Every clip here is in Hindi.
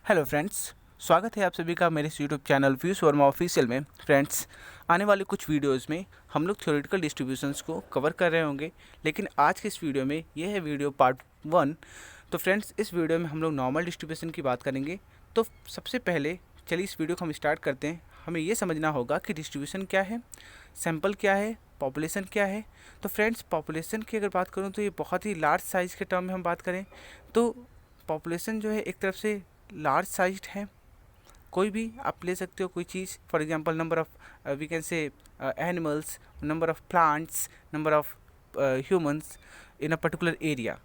हेलो फ्रेंड्स, स्वागत है आप सभी का मेरे इस YouTube channel views Verma official में। फ्रेंड्स, आने वाले कुछ वीडियोस में हम लोग थ्योरेटिकल डिस्ट्रीब्यूशंस को कवर कर रहे होंगे, लेकिन आज के इस वीडियो में ये है वीडियो पार्ट 1। तो फ्रेंड्स, इस वीडियो में हम लोग नॉर्मल डिस्ट्रीब्यूशन की बात करेंगे। तो सबसे पहले चलिए इस वीडियो को हम स्टार्ट करते हैं। हमें ये समझना होगा कि डिस्ट्रीब्यूशन क्या है, सैम्पल क्या है, पॉपुलेशन क्या है। तो फ्रेंड्स, पॉपुलेशन की अगर बात करूँ तो ये बहुत ही लार्ज साइज़ के टर्म में हम बात करें तो पॉपुलेशन जो है एक तरफ से लार्ज साइज्ड है। कोई भी आप ले सकते हो कोई चीज़, for example number of we can say animals, number of plants, number of humans in a particular area.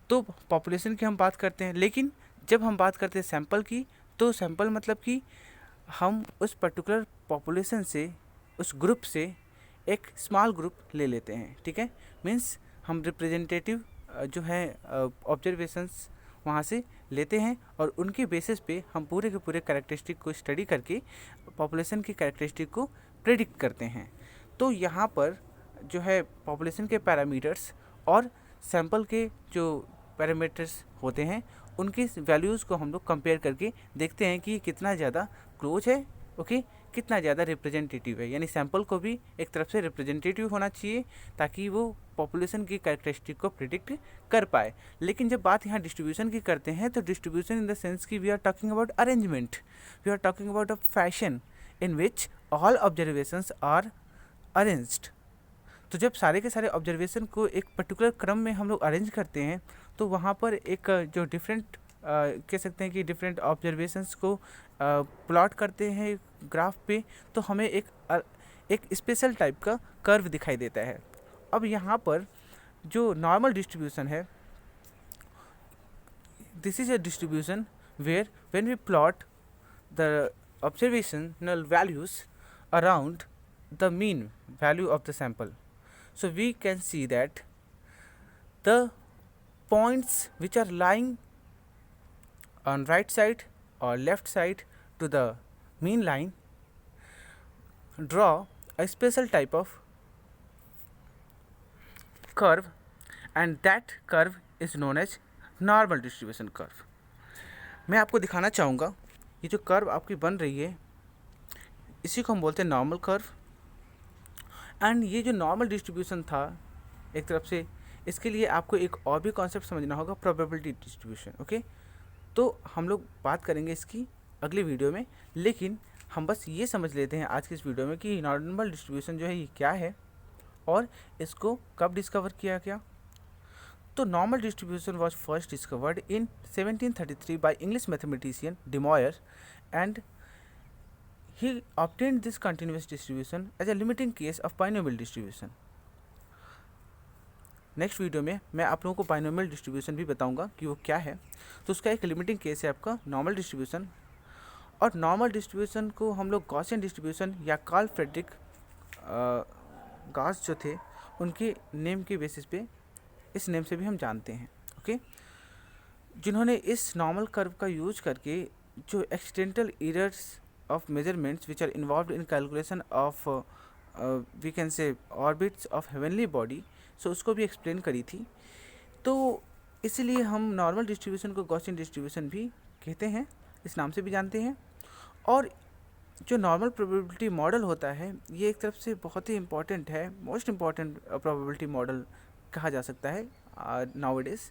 तो पॉपुलेशन की हम बात करते हैं, लेकिन जब हम बात करते हैं सैंपल की, तो सैंपल मतलब कि हम उस पर्टिकुलर पॉपुलेशन से, उस ग्रुप से एक स्मॉल ग्रुप ले लेते हैं। ठीक है, मीन्स हम रिप्रेजेंटेटिव जो है ऑब्जर्वेशंस वहाँ से लेते हैं और उनके बेसिस पे हम पूरे के पूरे कैरेक्टरिस्टिक को स्टडी करके पॉपुलेशन की कैरेक्टरिस्टिक को प्रेडिक्ट करते हैं। तो यहाँ पर जो है पॉपुलेशन के पैरामीटर्स और सैंपल के जो पैरामीटर्स होते हैं उनकी वैल्यूज़ को हम लोग कंपेयर करके देखते हैं कि कितना ज़्यादा क्लोज है, ओके, कितना ज़्यादा रिप्रेजेंटेटिव है। यानी सैंपल को भी एक तरफ से रिप्रेजेंटेटिव होना चाहिए ताकि वो पॉपुलेशन की कैरेक्टरिस्टिक को प्रिडिक्ट कर पाए। लेकिन जब बात यहाँ डिस्ट्रीब्यूशन की करते हैं तो डिस्ट्रीब्यूशन इन द सेंस कि we are talking about arrangement, we are talking about a fashion in which all observations are arranged. तो जब सारे के सारे ऑब्जर्वेशन को एक पर्टिकुलर क्रम में हम लोग अरेंज करते हैं तो वहाँ पर एक जो डिफरेंट कह सकते हैं कि डिफरेंट ऑब्जर्वेशंस को प्लॉट करते हैं ग्राफ पे, तो हमें एक स्पेशल टाइप का कर्व दिखाई देता है। अब यहाँ पर जो नॉर्मल डिस्ट्रीब्यूशन है, this is a distribution where when we plot the observational values around the mean value of the sample. So we can see that the points which are lying on right side or left side to the mean line draw a special type of curve, and that curve is known as normal distribution curve. मैं आपको दिखाना चाहूँगा ये जो कर्व आपकी बन रही है इसी को हम बोलते हैं नॉर्मल कर्व। एंड ये जो नॉर्मल डिस्ट्रीब्यूशन था एक तरफ से, इसके लिए आपको एक और भी कॉन्सेप्ट समझना होगा, प्रोबेबिलिटी डिस्ट्रीब्यूशन। ओके, तो हम लोग बात करेंगे इसकी अगले वीडियो में, लेकिन हम बस ये समझ लेते हैं आज के इस वीडियो में कि नॉर्मल डिस्ट्रीब्यूशन जो है ये क्या है और इसको कब डिस्कवर किया गया। तो normal distribution was first discovered in 1733 by English mathematician day moire, and he obtained this continuous distribution as a limiting case of binomial distribution. Next video में मैं आप लोगों को बाइनोमियल डिस्ट्रीब्यूशन भी बताऊंगा कि वो क्या है। तो उसका एक लिमिटिंग केस है आपका नॉर्मल डिस्ट्रीब्यूशन, और नॉर्मल डिस्ट्रीब्यूशन को हम लोग गॉसियन डिस्ट्रीब्यूशन या कार्ल फ्रेडरिक गॉस जो थे उनके नेम के बेसिस पे इस नेम से भी हम जानते हैं। ओके, जिन्होंने इस नॉर्मल कर्व का यूज करके जो accidental errors of measurements which are involved in calculation of we can say orbits of heavenly body, so उसको भी एक्सप्लेन करी थी। तो इसलिए हम नॉर्मल डिस्ट्रीब्यूशन को गॉसियन डिस्ट्रीब्यूशन भी कहते हैं, इस नाम से भी जानते हैं। और जो नॉर्मल प्रोबेबिलिटी मॉडल होता है ये एक तरफ से बहुत ही इंपॉर्टेंट है, मोस्ट इम्पॉर्टेंट प्रोबेबिलिटी मॉडल कहा जा सकता है नाउअडेज।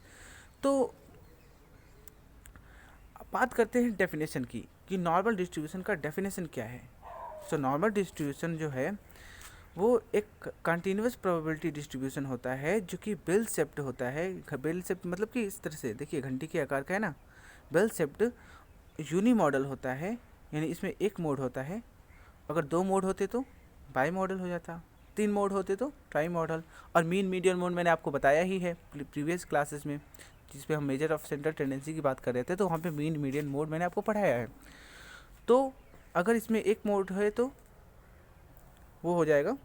तो बात करते हैं डेफिनेशन की कि नॉर्मल डिस्ट्रीब्यूशन का डेफिनेशन क्या है। सो नॉर्मल डिस्ट्रीब्यूशन जो है वो एक कंटिन्यूस प्रोबेबिलिटी डिस्ट्रीब्यूशन होता है जो कि बेल शेप्ड होता है। बेल शेप्ड मतलब कि इस तरह से देखिए, घंटी के आकार का है ना। बेल शेप्ड यूनी मॉडल होता है, यानी इसमें एक मोड होता है। अगर दो मोड होते तो बाई मॉडल हो जाता, तीन मोड होते तो ट्राई मॉडल। और मीन मीडियन मोड मैंने आपको बताया ही है प्रीवियस क्लासेस में, जिस पे हम मेजर ऑफ सेंट्रल टेंडेंसी की बात कर रहे थे, तो वहाँ पे मीन मीडियन मोड मैंने आपको पढ़ाया है। तो अगर इसमें एक मोड है तो वो हो जाएगा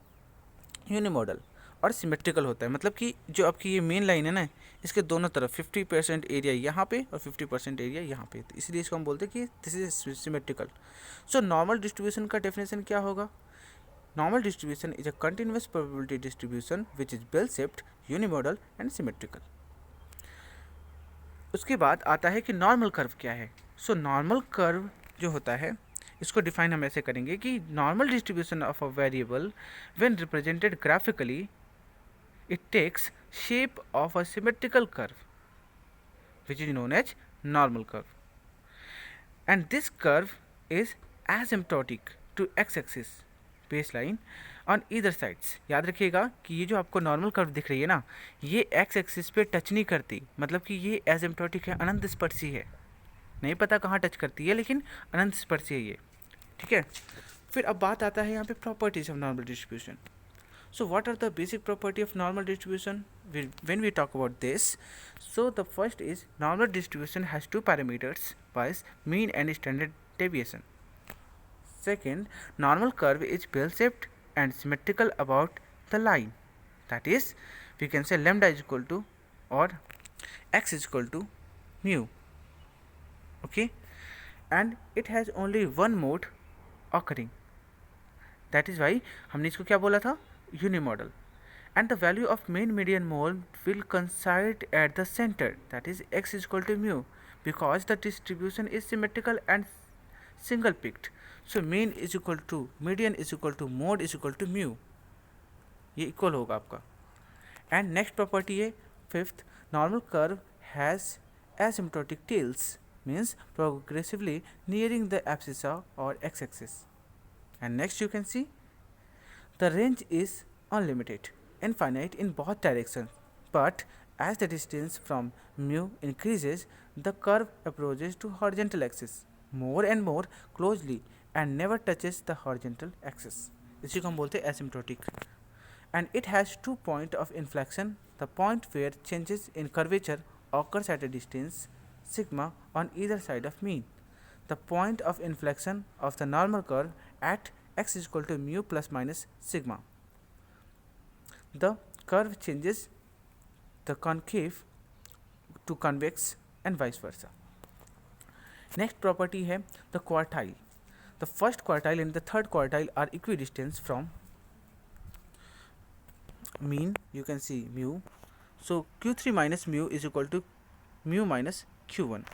यूनि मॉडल। और सिमेट्रिकल होता है, मतलब कि जो आपकी ये मेन लाइन है ना, इसके दोनों तरफ 50% एरिया यहाँ पे और 50% एरिया यहाँ पे, तो इसलिए इसको हम बोलते हैं कि this is symmetrical. So normal distribution का डेफिनेशन क्या होगा? Normal distribution is a continuous probability distribution which is bell shaped, unimodal and symmetrical. उसके बाद आता है कि नॉर्मल कर्व क्या है। सो नॉर्मल कर्व जो होता है इसको डिफाइन हम ऐसे करेंगे कि normal distribution of a variable when represented graphically it takes shape of a symmetrical curve which is known as normal curve, and this curve is asymptotic to x-axis baseline on either sides. याद रखिएगा कि ये जो आपको नॉर्मल कर्व दिख रही है ना, ये एक्स एक्सिस पे टच नहीं करती, मतलब कि ये एसिम्प्टोटिक है, अनंत स्पर्शी है, नहीं पता कहाँ टच करती है लेकिन अनंत स्पर्शी है ये, ठीक है। फिर अब बात आता है यहाँ पे properties of normal distribution. So what are the basic property of normal distribution? When we talk about this, so the first is normal distribution has two parameters, viz mean and standard deviation. Second, normal curve is bell shaped and symmetrical about the line, that is we can say lambda is equal to or x is equal to mu, okay, and it has only one mode occurring, that is why हमने इसको क्या बोला था, unimodal, and the value of mean median mode will coincide at the center, that is x is equal to mu, because the distribution is symmetrical and single peaked. So mean is equal to median is equal to mode is equal to mu, ये इक्वल होगा आपका. एंड नेक्स्ट प्रॉपर्टी है fifth, normal curve has asymptotic tails, means progressively nearing the abscissa or x-axis. And next you can see the range is unlimited, infinite in both directions, but as the distance from mu increases, the curve approaches to horizontal axis more and more closely and never touches the horizontal axis. इसी को हम बोलते हैं asymptotic. And it has 2 points of inflection. The point where changes in curvature occurs at a distance sigma on either side of mean. The point of inflection of the normal curve at x is equal to mu plus minus sigma. The curve changes the concave to convex and vice versa. Next property है the quartile. The first quartile and the third quartile are equidistant from mean, you can see mu. So q3 minus mu is equal to mu minus q1.